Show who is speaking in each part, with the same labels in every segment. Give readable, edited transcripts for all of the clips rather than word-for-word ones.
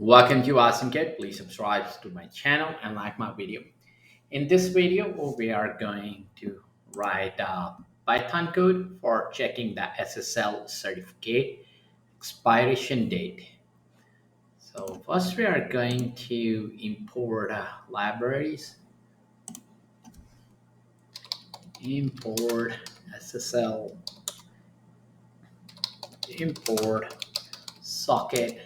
Speaker 1: Welcome to Awesome Kid. Please subscribe to my channel and like my video. In this video, we are going to write a Python code for checking the SSL certificate expiration date. So first, we are going to import libraries. Import SSL. Import socket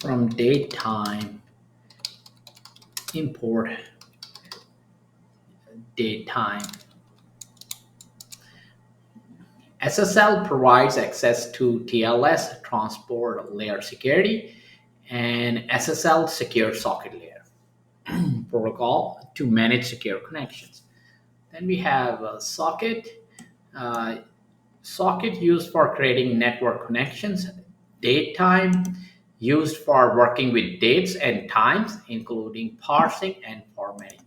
Speaker 1: from datetime. Import datetime. SSL provides access to TLS transport layer security and SSL secure socket layer protocol to manage secure connections. Then we have a socket. Uh, Socket used for creating network connections. Date time used for working with dates and times, including parsing and formatting.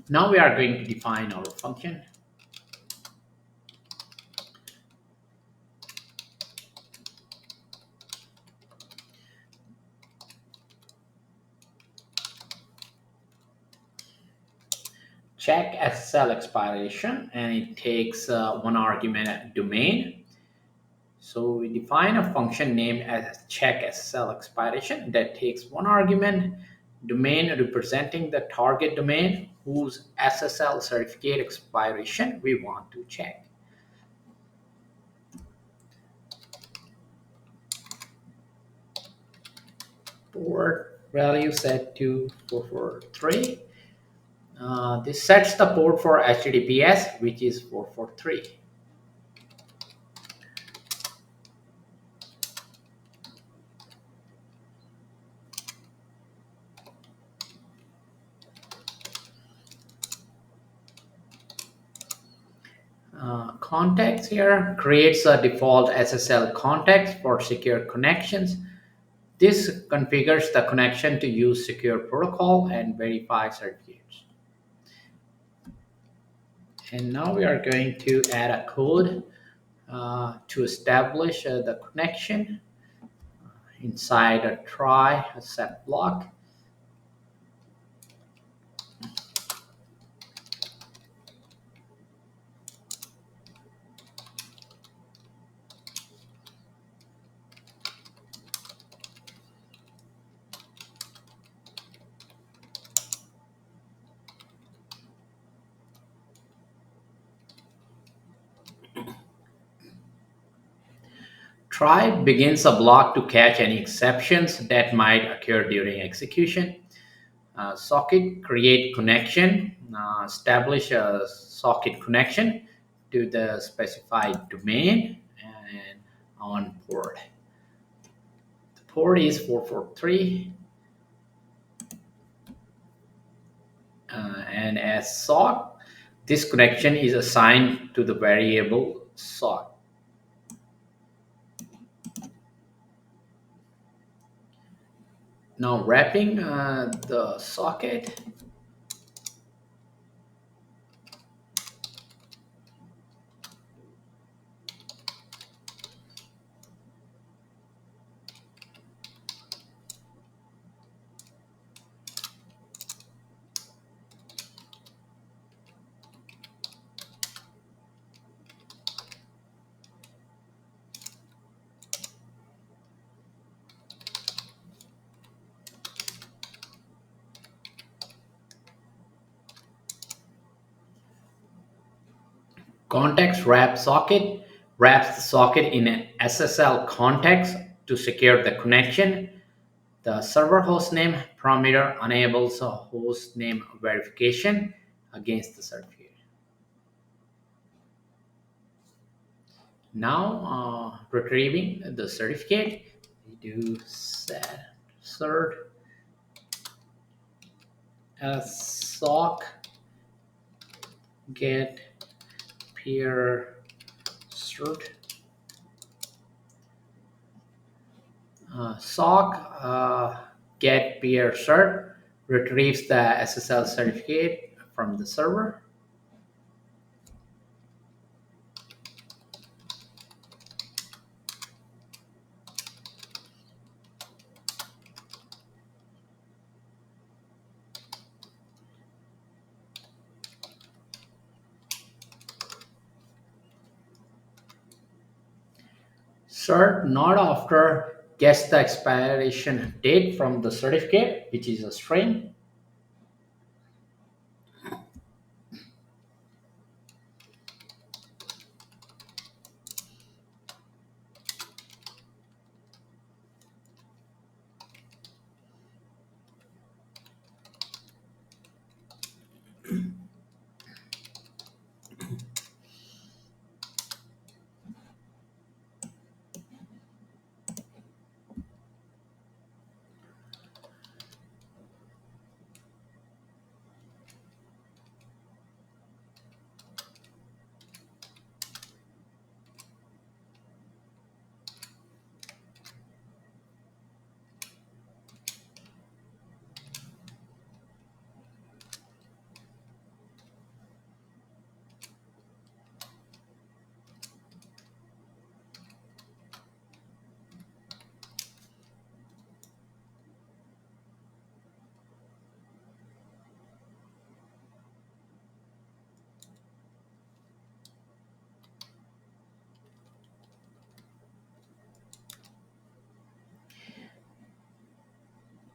Speaker 1: Now we are going to define our function. Check SSL expiration, and it takes one argument domain. So we define a function named as check SSL expiration that takes one argument domain representing the target domain whose SSL certificate expiration we want to check. Port value set to 443. This sets the port for HTTPS, which is 443. Context here creates a default SSL context for secure connections. This configures the connection to use secure protocol and verify certificates. And now we are going to add a code to establish the connection inside a try a set block. Try begins a block to catch any exceptions that might occur during execution. Socket create connection, establish a socket connection to the specified domain and on port. The port is 443 and as sock, this connection is assigned to the variable sock. Now wrapping the socket, context wrap socket wraps the socket in an SSL context to secure the connection. The server hostname parameter enables a hostname verification against the certificate. Now, retrieving the certificate, we do set cert as sock get peer cert. Sock get peer cert retrieves the SSL certificate from the server. Cert not after guess the expiration date from the certificate, which is a string.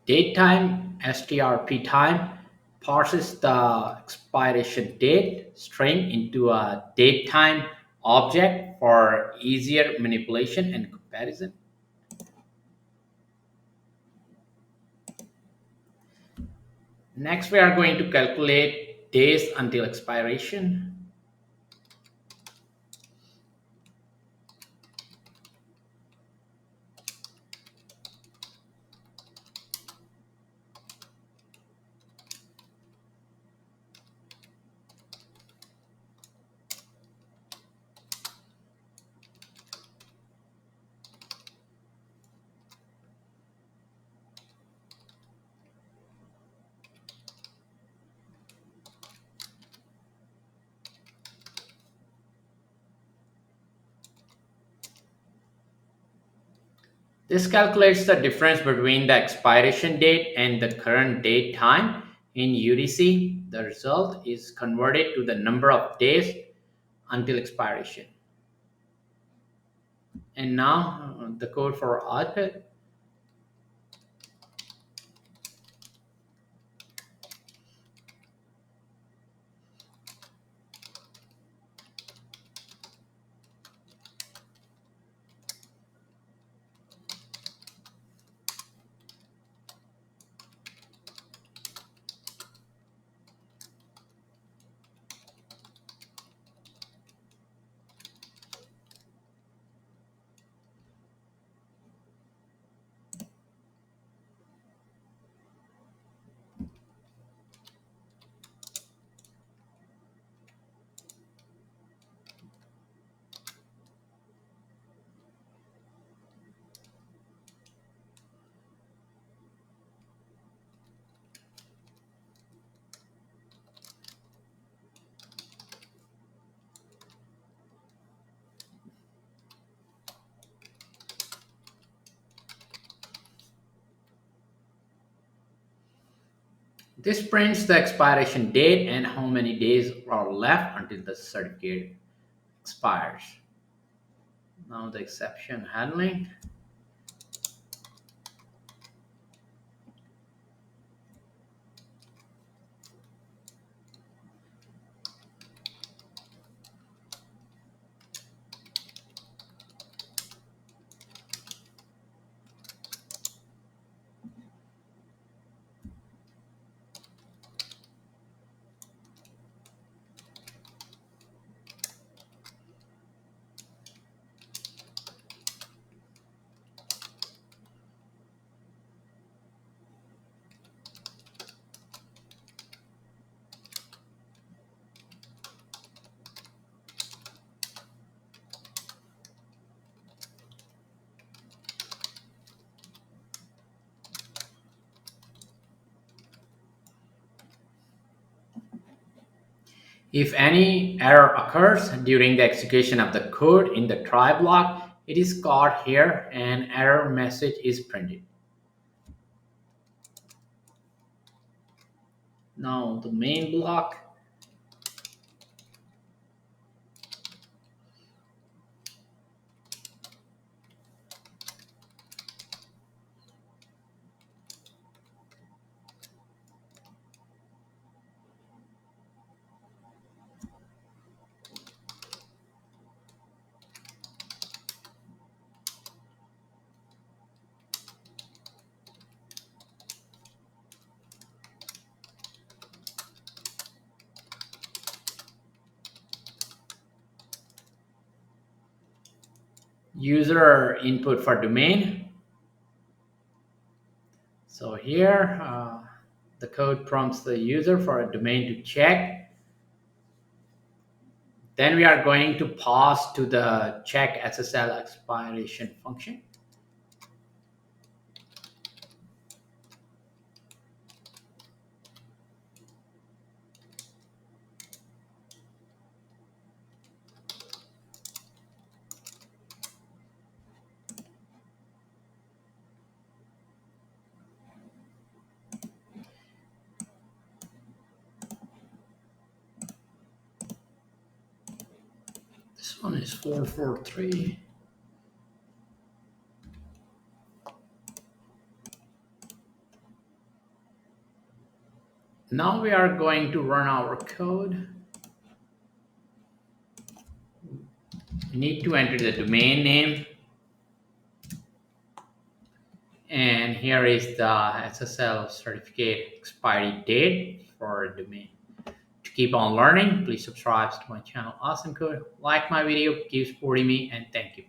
Speaker 1: Date time strp time parses the expiration date string into a date time object for easier manipulation and comparison. Next, we are going to calculate days until expiration. This calculates the difference between the expiration date and the current date time in UDC. The result is converted to the number of days until expiration. And now the code for output. This prints the expiration date and how many days are left until the certificate expires. Now the exception handling. If any error occurs during the execution of the code in the try block, it is caught here and error message is printed. Now the main block. User input for domain. So here, the code prompts the user for a domain to check. Then we are going to pass to the check SSL expiration function. This one is 443. Now we are going to run our code. We need to enter the domain name. And here is the SSL certificate expiry date for a domain. To keep on learning, please subscribe to my channel Awesome Code. Like my video, keep supporting me, and thank you.